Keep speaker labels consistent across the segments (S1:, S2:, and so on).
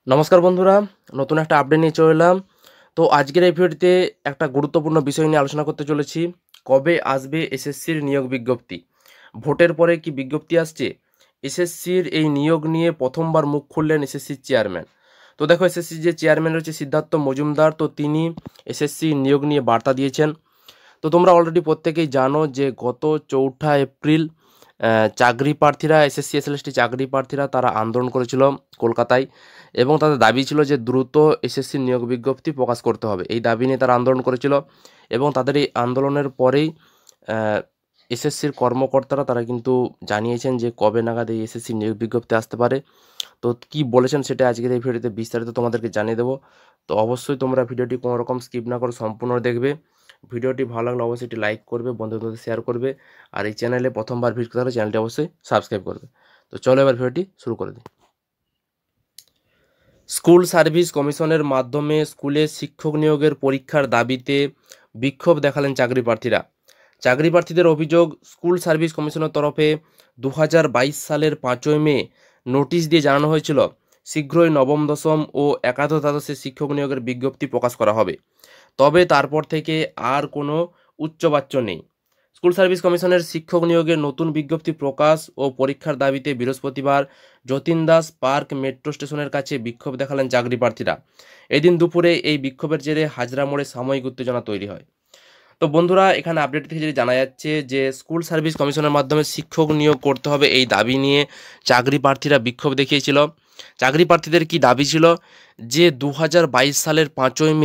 S1: নমস্কার বন্ধুরা, নতুন একটা আপডেট নিয়ে চলে এলাম। তো আজকের এই ভিডিওটিতে একটা গুরুত্বপূর্ণ বিষয় নিয়ে আলোচনা করতে চলেছি। কবে আসবে এসএসসির নিয়োগ বিজ্ঞপ্তি? ভোটের পরে কি বিজ্ঞপ্তি আসছে? এসএসসির এই নিয়োগ নিয়ে প্রথমবার মুখ খুললেন এসএসসির চেয়ারম্যান। তো দেখো, এসএসসির যে চেয়ারম্যান রয়েছে সিদ্ধার্থ মজুমদার, তো তিনি এসএসসি নিয়োগ নিয়ে বার্তা দিয়েছেন। তো তোমরা অলরেডি প্রত্যেকেই জানো যে গত 4 এপ্রিল চাকরি প্রার্থীরা, এসএসসি এসএলএসটি চাকরি প্রার্থীরা তারা আন্দোলন করেছিল কলকাতায়, এবং তাদের দাবি ছিল যে দ্রুত এসএসসি নিয়োগ বিজ্ঞপ্তি প্রকাশ করতে হবে। এই দাবি নিয়ে তারা আন্দোলন করেছিল, এবং তাদের এই আন্দোলনের পরেই এসএসসির কর্মকর্তারা তারা কিন্তু জানিয়েছেন যে কবে নাগাদ এই এসএসসি নিয়োগ বিজ্ঞপ্তি আসতে পারে। তো কি বলেছেন সেটা আজকের এই ভিডিওতে বিস্তারিত তোমাদেরকে জানিয়ে দেবো। তো অবশ্যই তোমরা ভিডিওটি কোনো রকম স্কিপ না করে সম্পূর্ণ দেখবে। ভিডিওটি ভালো লাগলে অবশ্যই এটি লাইক করবে, বন্ধুদের শেয়ার করবে, আর এই চ্যানেলে প্রথমবার ভিজিট করতে হলে চ্যানেলটি অবশ্যই সাবস্ক্রাইব করবে। তো চলো এবার ভিডিওটি শুরু করে দিই। স্কুল সার্ভিস কমিশনের মাধ্যমে স্কুলে শিক্ষক নিয়োগের পরীক্ষার দাবিতে বিক্ষোভ দেখালেন চাকরি প্রার্থীরা। চাকরি প্রার্থীদের অভিযোগ, স্কুল সার্ভিস কমিশনের তরফে 2022 সালের 5ই মে নোটিশ দিয়ে জানানো হয়েছিল শীঘ্রই নবম দশম ও একাদশ দ্বাদশের শিক্ষক নিয়োগের বিজ্ঞপ্তি প্রকাশ করা হবে। তবে তারপর থেকে আর কোনো উচ্চবাচ্য নেই। স্কুল সার্ভিস কমিশনের শিক্ষক নিয়োগের নতুন বিজ্ঞপ্তি প্রকাশ ও পরীক্ষার দাবিতে বৃহস্পতিবার যতীন দাস পার্ক মেট্রো স্টেশনের কাছে বিক্ষোভ দেখালেন চাকরি প্রার্থীরা। এদিন দুপুরে এই বিক্ষোভের জেরে হাজরা মোড়ে সাময়িক উত্তেজনা তৈরি হয়। তো বন্ধুরা, এখানে আপডেট থেকে যেটি জানা যাচ্ছে যে স্কুল সার্ভিস কমিশনের মাধ্যমে শিক্ষক নিয়োগ করতে হবে, এই দাবি নিয়ে চাকরি প্রার্থীরা বিক্ষোভ দেখিয়েছিল। চাকরি প্রার্থীদের কি দাবি ছিল যে 2022 সালের 5ই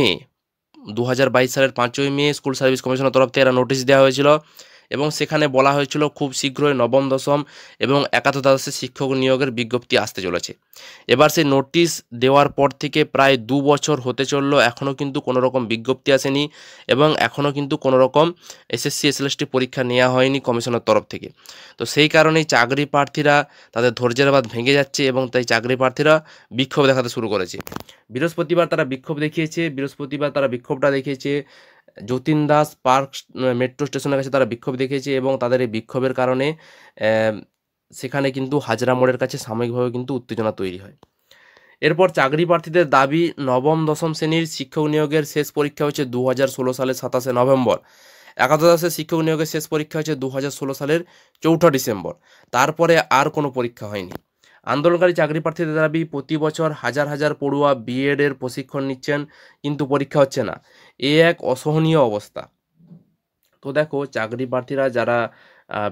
S1: মে স্কুল সার্ভিস কমিশনের তরফ থেকে একটা নোটিশ দেওয়া হয়েছিল, এবং সেখানে বলা হয়েছিল খুব শীঘ্রই নবম দশম এবং একাদশ দ্বাদশের শিক্ষক নিয়োগের বিজ্ঞপ্তি আসতে চলেছে। এবার সেই নোটিশ দেওয়ার পর থেকে প্রায় 2 বছর হতে চলল, এখনও কিন্তু কোনো রকম বিজ্ঞপ্তি আসেনি, এবং এখনও কিন্তু কোনো রকম এসএসসি এসএলএসটি পরীক্ষা নেওয়া হয়নি কমিশনের তরফ থেকে। তো সেই কারণেই চাকরি প্রার্থীরা তাদের ধৈর্যের বাঁধ ভেঙে যাচ্ছে, এবং তাই চাকরি প্রার্থীরা বিক্ষোভ দেখাতে শুরু করেছে। বৃহস্পতিবার তারা বিক্ষোভটা দেখিয়েছে যতীন দাস পার্ক মেট্রো স্টেশনের কাছে তারা বিক্ষোভ দেখিয়েছে, এবং তাদের এই বিক্ষোভের কারণে সেখানে কিন্তু হাজরা মোড়ের কাছে সাময়িকভাবে কিন্তু উত্তেজনা তৈরি হয়। এরপর চাকরি প্রার্থীদের দাবি, নবম দশম শ্রেণীর শিক্ষক নিয়োগের শেষ পরীক্ষা হচ্ছে 2016 সালের 27শে নভেম্বর। একাদশ দ্বাদশের শিক্ষক নিয়োগের শেষ পরীক্ষা হচ্ছে 2016 সালের 4ঠা ডিসেম্বর। তারপরে আর কোনো পরীক্ষা হয়নি। আন্দোলনকারী চাকরি প্রার্থীদের দাবি, প্রতি বছর হাজার হাজার পড়ুয়া বিএড এর প্রশিক্ষণ নিচ্ছেন, কিন্তু পরীক্ষা হচ্ছে না। এ এক অসহনীয় অবস্থা। তো দেখো, চাকরি প্রার্থীরা যারা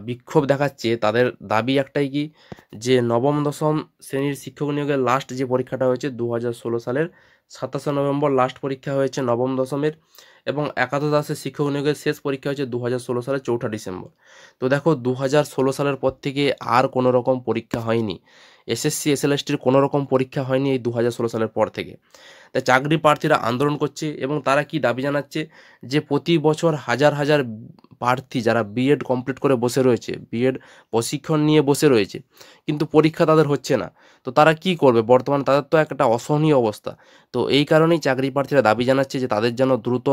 S1: বিক্ষোভ দেখাচ্ছে তাদের দাবি একটাই কি, যে নবম দশম শ্রেণীর শিক্ষক নিয়োগের লাস্ট যে পরীক্ষাটা হয়েছে 2016 সালের 27শে নভেম্বর লাস্ট পরীক্ষা হয়েছে নবম দশমের, এবং একাদশ দ্বাদশের শিক্ষক নিয়োগের শেষ পরীক্ষা হয়েছে 2016 সালের 4ঠা ডিসেম্বর। তো দেখো, 2016 সালের পর থেকে আর কোনো রকম পরীক্ষা হয়নি, এসএসসি এসএলএসটির কোনো রকম পরীক্ষা হয়নি এই 2016 সালের পর থেকে। তাই চাকরি প্রার্থীরা আন্দোলন করছে, এবং তারা কি দাবি জানাচ্ছে, যে প্রতি বছর হাজার হাজার প্রার্থী যারা বিএড কমপ্লিট করে বসে রয়েছে, বিএড প্রশিক্ষণ নিয়ে বসে রয়েছে, কিন্তু পরীক্ষা তাদের হচ্ছে না। তো তারা কি করবে? বর্তমানে তাদের তো একটা অসহনীয় অবস্থা। তো এই কারণেই চাকরি প্রার্থীরা দাবি জানাচ্ছে যে তাদের যেন দ্রুত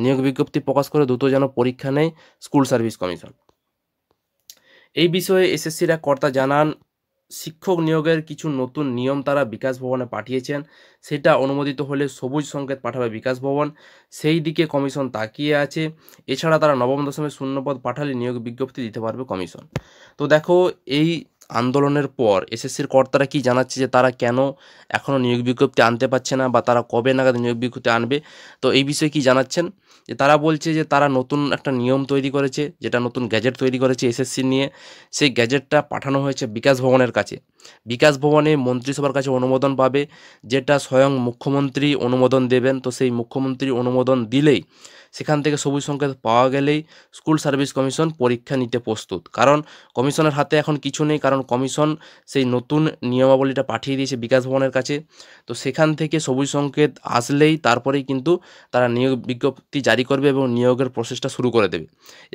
S1: নিয়োগ বিজ্ঞপ্তি প্রকাশ করে দ্রুত যেন পরীক্ষা নেয় স্কুল সার্ভিস কমিশন। এই বিষয়ে এসএসসির এক কর্তা জানান, শিক্ষক নিয়োগের কিছু নতুন নিয়ম তারা বিকাশ ভবনে পাঠিয়েছেন, সেটা অনুমোদিত হলে সবুজ সংকেত পাঠাবে বিকাশ ভবন, সেই দিকে কমিশন তাকিয়ে আছে। এছাড়া তারা নবম দশমের শূন্যপদ পাঠালে নিয়োগ বিজ্ঞপ্তি দিতে পারবে কমিশন। তো দেখো, এই আন্দোলনের পর এসএসসির কর্তারা কি জানাচ্ছে যে তারা কেন এখনও নিয়োগ বিজ্ঞপ্তি আনতে পারছে না, বা তারা কবে নাগাদ নিয়োগ বিজ্ঞপ্তি আনবে। তো এই বিষয়ে কি জানাচ্ছেন, যে তারা বলছে যে তারা নতুন একটা নিয়ম তৈরি করেছে, যেটা নতুন গ্যাজেট তৈরি করেছে এসএসসি নিয়ে, সেই গ্যাজেটটা পাঠানো হয়েছে বিকাশ ভবনের কাছে। বিকাশ ভবনে মন্ত্রিসভার কাছে অনুমোদন পাবে, যেটা স্বয়ং মুখ্যমন্ত্রী অনুমোদন দেবেন। তো সেই মুখ্যমন্ত্রী অনুমোদন দিলেই, সেখান থেকে সবুজ সংকেত পাওয়া গেলেই স্কুল সার্ভিস কমিশন পরীক্ষা নিতে প্রস্তুত। কারণ কমিশনের হাতে এখন কিছু নেই, কারণ কমিশন সেই নতুন নিয়মাবলীটা পাঠিয়ে দিয়েছে বিকাশ ভবনের কাছে। তো সেখান থেকে সবুজ সংকেত আসলেই তারপরেই কিন্তু তারা নিয়োগ বিজ্ঞপ্তি জারি করবে এবং নিয়োগের প্রসেসটা শুরু করে দেবে।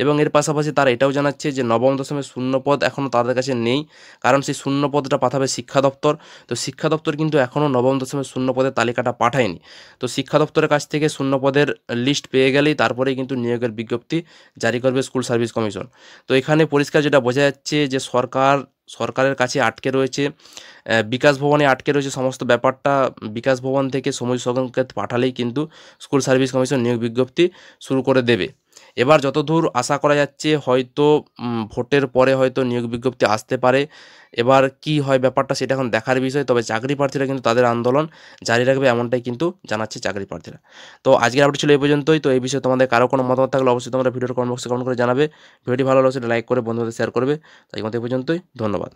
S1: এবং এর পাশাপাশি তারা এটাও জানাচ্ছে যে নবম দশমের শূন্যপদ এখনও তাদের কাছে নেই, কারণ সেই শূন্যপদটা কাগজটা পাঠাবে শিক্ষা দপ্তর। তো শিক্ষা দপ্তর কিন্তু এখনও নবম দশমের শূন্য পদের তালিকাটা পাঠায়নি। তো শিক্ষা দপ্তরের কাছ থেকে শূন্য পদের লিস্ট পেয়ে গেলেই তারপরেই কিন্তু নিয়োগের বিজ্ঞপ্তি জারি করবে স্কুল সার্ভিস কমিশন। তো এখানে পরিষ্কার যেটা বোঝা যাচ্ছে যে সরকারের কাছে আটকে রয়েছে, বিকাশ ভবনে আটকে রয়েছে সমস্ত ব্যাপারটা। বিকাশ ভবন থেকে সময় সংকেত পাঠালেই কিন্তু স্কুল সার্ভিস কমিশন নিয়োগ বিজ্ঞপ্তি শুরু করে দেবে। এবার যতদূর আশা করা যাচ্ছে হয়তো ভোটের পরে হয়তো নিয়োগ বিজ্ঞপ্তি আসতে পারে। এবার কি হয় ব্যাপারটা সেটা এখন দেখার বিষয়। তবে চাকরি প্রার্থীরা কিন্তু তাদের আন্দোলন জারি রাখবে এমনটাই কিন্তু জানাচ্ছে চাকরি প্রার্থীরা। তো আজকের আপডেট ছিল এই পর্যন্তই। তো এই বিষয়ে তোমাদের কারো কোনো মতামত থাকলে অবশ্যই তোমরা ভিডিওর কমেন্ট বক্সে কমেন্ট করে জানাবে। ভিডিওটি ভালো লাগলে লাইক করে বন্ধুদের শেয়ার করবে। তাই মতো এই পর্যন্তই, ধন্যবাদ।